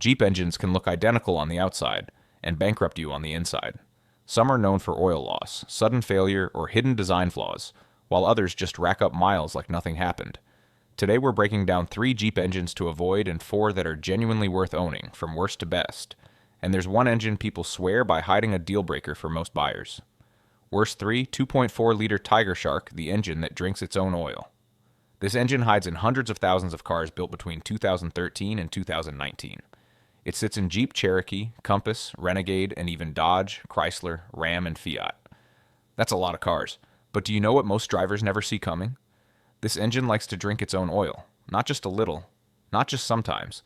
Jeep engines can look identical on the outside and bankrupt you on the inside. Some are known for oil loss, sudden failure, or hidden design flaws, while others just rack up miles like nothing happened. Today we're breaking down 3 Jeep engines to avoid and 4 that are genuinely worth owning, from worst to best. And there's one engine people swear by hiding a deal breaker for most buyers. Worst 3, 2.4-liter Tigershark, the engine that drinks its own oil. This engine hides in hundreds of thousands of cars built between 2013 and 2019. It sits in Jeep Cherokee, Compass, Renegade, and even Dodge, Chrysler, Ram, and Fiat. That's a lot of cars. But do you know what most drivers never see coming? This engine likes to drink its own oil. Not just a little. Not just sometimes.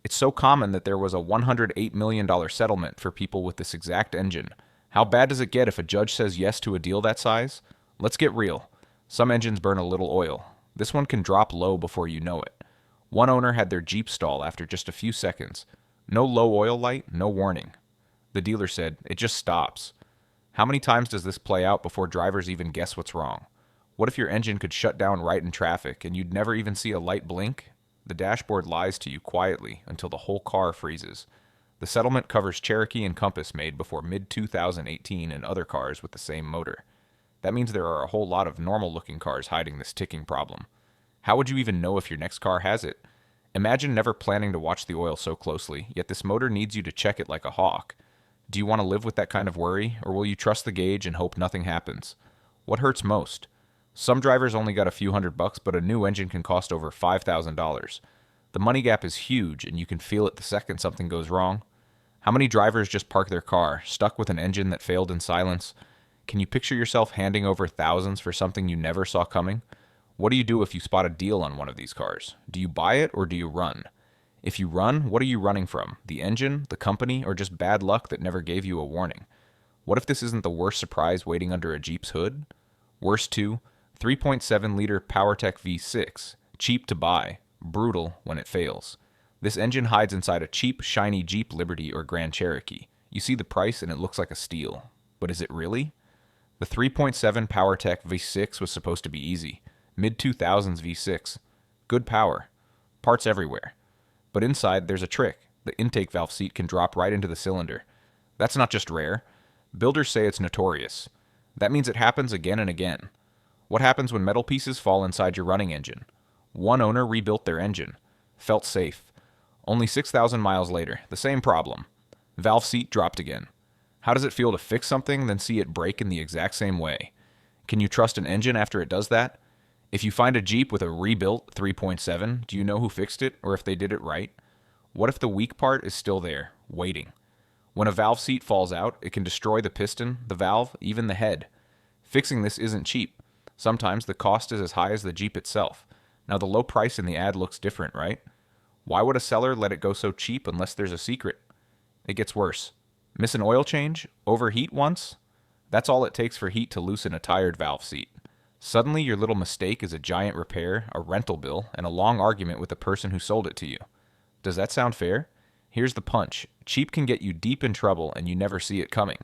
It's so common that there was a $108 million settlement for people with this exact engine. How bad does it get if a judge says yes to a deal that size? Let's get real. Some engines burn a little oil. This one can drop low before you know it. One owner had their Jeep stall after just a few seconds. No low oil light, no warning. The dealer said, "It just stops." How many times does this play out before drivers even guess what's wrong? What if your engine could shut down right in traffic and you'd never even see a light blink? The dashboard lies to you quietly until the whole car freezes. The settlement covers Cherokee and Compass made before mid-2018 and other cars with the same motor. That means there are a whole lot of normal-looking cars hiding this ticking problem. How would you even know if your next car has it? Imagine never planning to watch the oil so closely, yet this motor needs you to check it like a hawk. Do you want to live with that kind of worry, or will you trust the gauge and hope nothing happens? What hurts most? Some drivers only got a few $100, but a new engine can cost over $5,000. The money gap is huge, and you can feel it the second something goes wrong. How many drivers just park their car, stuck with an engine that failed in silence? Can you picture yourself handing over thousands for something you never saw coming? What do you do if you spot a deal on one of these cars? Do you buy it or do you run? If you run, what are you running from? The engine, the company, or just bad luck that never gave you a warning? What if this isn't the worst surprise waiting under a Jeep's hood? Worst 2, 3.7-liter PowerTech V6. Cheap to buy, brutal when it fails. This engine hides inside a cheap, shiny Jeep Liberty or Grand Cherokee. You see the price and it looks like a steal. But is it really? The 3.7 PowerTech V6 was supposed to be easy. Mid-2000s V6. Good power. Parts everywhere. But inside, there's a trick. The intake valve seat can drop right into the cylinder. That's not just rare. Builders say it's notorious. That means it happens again and again. What happens when metal pieces fall inside your running engine? One owner rebuilt their engine. Felt safe. Only 6,000 miles later, the same problem. Valve seat dropped again. How does it feel to fix something, then see it break in the exact same way? Can you trust an engine after it does that? If you find a Jeep with a rebuilt 3.7, do you know who fixed it or if they did it right? What if the weak part is still there, waiting? When a valve seat falls out, it can destroy the piston, the valve, even the head. Fixing this isn't cheap. Sometimes the cost is as high as the Jeep itself. Now the low price in the ad looks different, right? Why would a seller let it go so cheap unless there's a secret? It gets worse. Miss an oil change? Overheat once? That's all it takes for heat to loosen a tired valve seat. Suddenly, your little mistake is a giant repair, a rental bill, and a long argument with the person who sold it to you. Does that sound fair? Here's the punch. Cheap can get you deep in trouble and you never see it coming.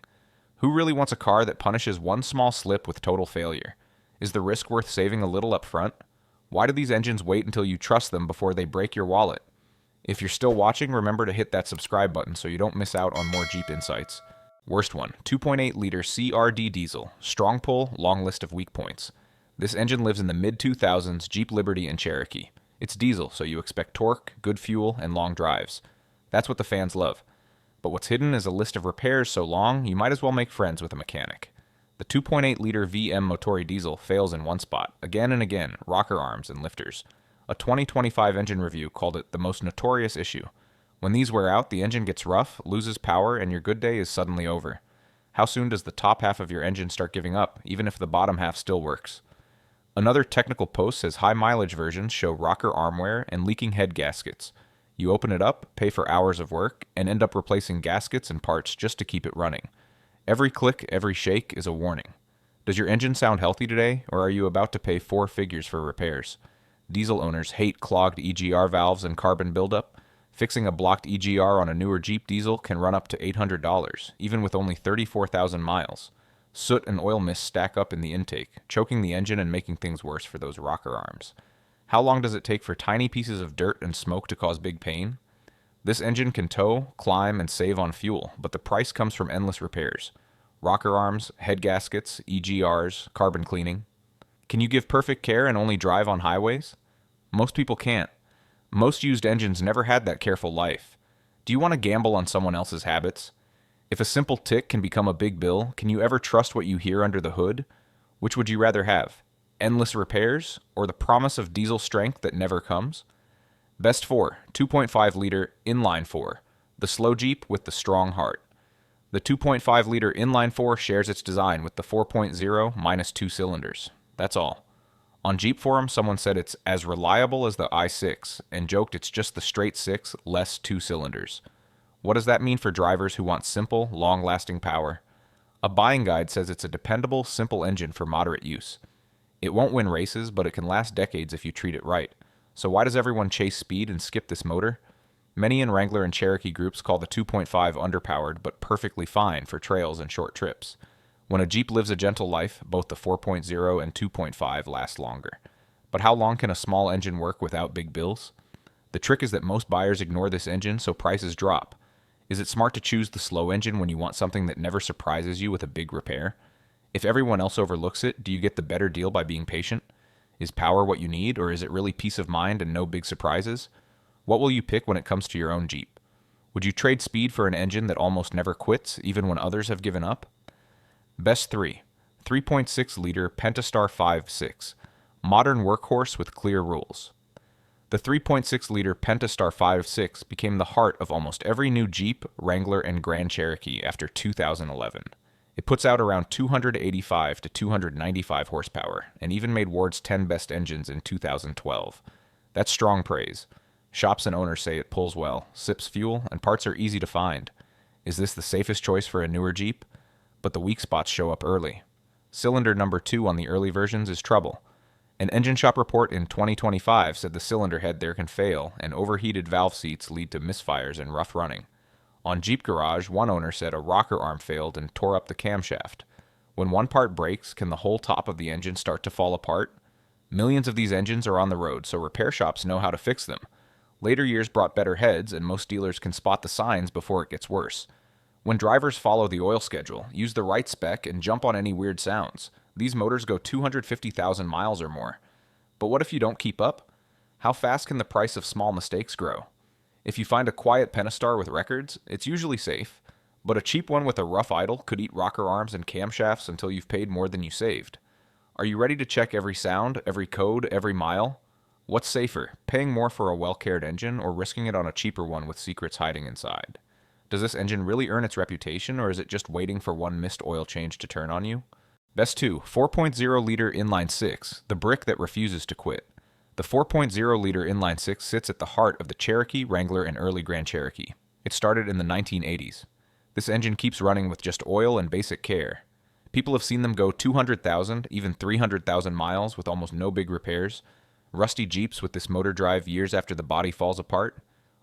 Who really wants a car that punishes one small slip with total failure? Is the risk worth saving a little up front? Why do these engines wait until you trust them before they break your wallet? If you're still watching, remember to hit that subscribe button so you don't miss out on more Jeep insights. Worst one, 2.8-liter CRD diesel. Strong pull, long list of weak points. This engine lives in the mid-2000s Jeep Liberty and Cherokee. It's diesel, so you expect torque, good fuel, and long drives. That's what the fans love. But what's hidden is a list of repairs so long, you might as well make friends with a mechanic. The 2.8-liter VM Motori diesel fails in one spot, again and again, rocker arms and lifters. A 2025 engine review called it the most notorious issue. When these wear out, the engine gets rough, loses power, and your good day is suddenly over. How soon does the top half of your engine start giving up, even if the bottom half still works? Another technical post says high mileage versions show rocker arm wear and leaking head gaskets. You open it up, pay for hours of work, and end up replacing gaskets and parts just to keep it running. Every click, every shake is a warning. Does your engine sound healthy today, or are you about to pay 4 figures for repairs? Diesel owners hate clogged EGR valves and carbon buildup. Fixing a blocked EGR on a newer Jeep diesel can run up to $800, even with only 34,000 miles. Soot and oil mist stack up in the intake, choking the engine and making things worse for those rocker arms. How long does it take for tiny pieces of dirt and smoke to cause big pain? This engine can tow, climb, and save on fuel, but the price comes from endless repairs. Rocker arms, head gaskets, EGRs, carbon cleaning. Can you give perfect care and only drive on highways? Most people can't. Most used engines never had that careful life. Do you want to gamble on someone else's habits? If a simple tick can become a big bill, can you ever trust what you hear under the hood? Which would you rather have? Endless repairs, or the promise of diesel strength that never comes? Best 4, 2.5-liter inline 4, the slow Jeep with the strong heart. The 2.5-liter inline 4 shares its design with the 4.0 minus 2 cylinders. That's all. On Jeep Forum, someone said it's as reliable as the i6 and joked it's just the straight 6 less 2 cylinders. What does that mean for drivers who want simple, long-lasting power? A buying guide says it's a dependable, simple engine for moderate use. It won't win races, but it can last decades if you treat it right. So why does everyone chase speed and skip this motor? Many in Wrangler and Cherokee groups call the 2.5 underpowered, but perfectly fine for trails and short trips. When a Jeep lives a gentle life, both the 4.0 and 2.5 last longer. But how long can a small engine work without big bills? The trick is that most buyers ignore this engine, so prices drop. Is it smart to choose the slow engine when you want something that never surprises you with a big repair? If everyone else overlooks it, do you get the better deal by being patient? Is power what you need, or is it really peace of mind and no big surprises? What will you pick when it comes to your own Jeep? Would you trade speed for an engine that almost never quits, even when others have given up? Best 3, 3.6-liter Pentastar 5.6, modern workhorse with clear rules. The 3.6-liter Pentastar 5.6 became the heart of almost every new Jeep, Wrangler, and Grand Cherokee after 2011. It puts out around 285 to 295 horsepower, and even made Ward's 10 best engines in 2012. That's strong praise. Shops and owners say it pulls well, sips fuel, and parts are easy to find. Is this the safest choice for a newer Jeep? But the weak spots show up early. Cylinder number 2 on the early versions is trouble. An engine shop report in 2025 said the cylinder head there can fail, and overheated valve seats lead to misfires and rough running. On Jeep Garage, one owner said a rocker arm failed and tore up the camshaft. When one part breaks, can the whole top of the engine start to fall apart? Millions of these engines are on the road, so repair shops know how to fix them. Later years brought better heads, and most dealers can spot the signs before it gets worse. When drivers follow the oil schedule, use the right spec, and jump on any weird sounds, these motors go 250,000 miles or more. But what if you don't keep up? How fast can the price of small mistakes grow? If you find a quiet Pentastar with records, it's usually safe, but a cheap one with a rough idle could eat rocker arms and camshafts until you've paid more than you saved. Are you ready to check every sound, every code, every mile? What's safer, paying more for a well-cared engine or risking it on a cheaper one with secrets hiding inside? Does this engine really earn its reputation, or is it just waiting for one missed oil change to turn on you? Best 2, 4.0-liter inline 6, the brick that refuses to quit. The 4.0-liter inline 6 sits at the heart of the Cherokee, Wrangler, and early Grand Cherokee. It started in the 1980s. This engine keeps running with just oil and basic care. People have seen them go 200,000, even 300,000 miles with almost no big repairs. Rusty Jeeps with this motor drive years after the body falls apart.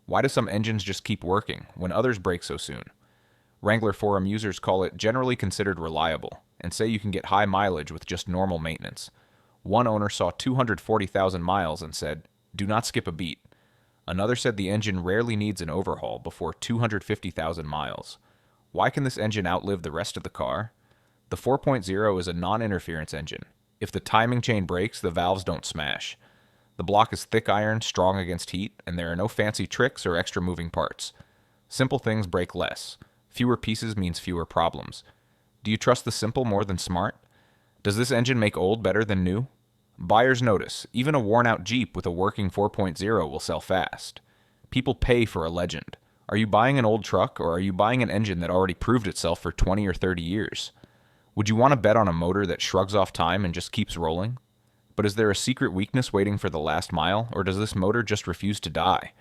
Why do some engines just keep working when others break so soon? Wrangler forum users call it generally considered reliable and say you can get high mileage with just normal maintenance. One owner saw 240,000 miles and said, "Do not skip a beat." Another said the engine rarely needs an overhaul before 250,000 miles. Why can this engine outlive the rest of the car? The 4.0 is a non-interference engine. If the timing chain breaks, the valves don't smash. The block is thick iron, strong against heat, and there are no fancy tricks or extra moving parts. Simple things break less. Fewer pieces means fewer problems. Do you trust the simple more than smart? Does this engine make old better than new? Buyers notice, even a worn-out Jeep with a working 4.0 will sell fast. People pay for a legend. Are you buying an old truck, or are you buying an engine that already proved itself for 20 or 30 years? Would you want to bet on a motor that shrugs off time and just keeps rolling? But is there a secret weakness waiting for the last mile, or does this motor just refuse to die?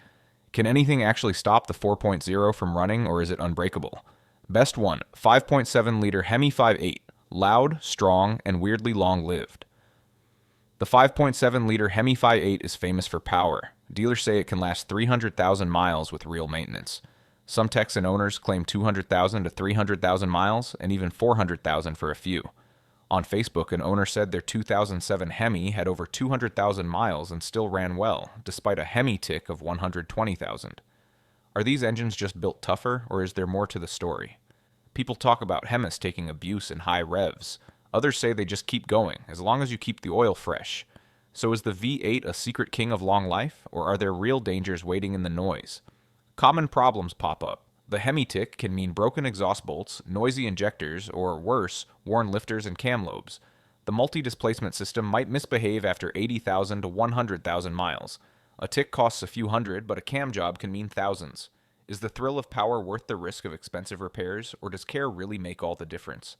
Can anything actually stop the 4.0 from running, or is it unbreakable? Best 1, 5.7-liter Hemi V8, loud, strong, and weirdly long-lived. The 5.7-liter Hemi V8 is famous for power. Dealers say it can last 300,000 miles with real maintenance. Some techs and owners claim 200,000 to 300,000 miles, and even 400,000 for a few. On Facebook, an owner said their 2007 Hemi had over 200,000 miles and still ran well, despite a Hemi tick of 120,000. Are these engines just built tougher, or is there more to the story? People talk about Hemis taking abuse in high revs. Others say they just keep going, as long as you keep the oil fresh. So is the V8 a secret king of long life, or are there real dangers waiting in the noise? Common problems pop up. The Hemi tick can mean broken exhaust bolts, noisy injectors, or worse, worn lifters and cam lobes. The multi-displacement system might misbehave after 80,000 to 100,000 miles. A tick costs a few hundred, but a cam job can mean thousands. Is the thrill of power worth the risk of expensive repairs, or does care really make all the difference?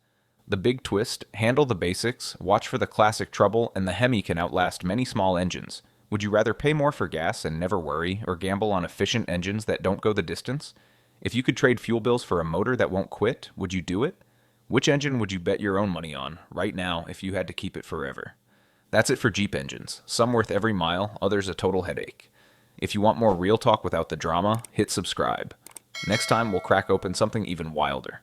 The big twist: handle the basics, watch for the classic trouble, and the Hemi can outlast many small engines. Would you rather pay more for gas and never worry, or gamble on efficient engines that don't go the distance? If you could trade fuel bills for a motor that won't quit, would you do it? Which engine would you bet your own money on, right now, if you had to keep it forever? That's it for Jeep engines. Some worth every mile, others a total headache. If you want more real talk without the drama, hit subscribe. Next time we'll crack open something even wilder.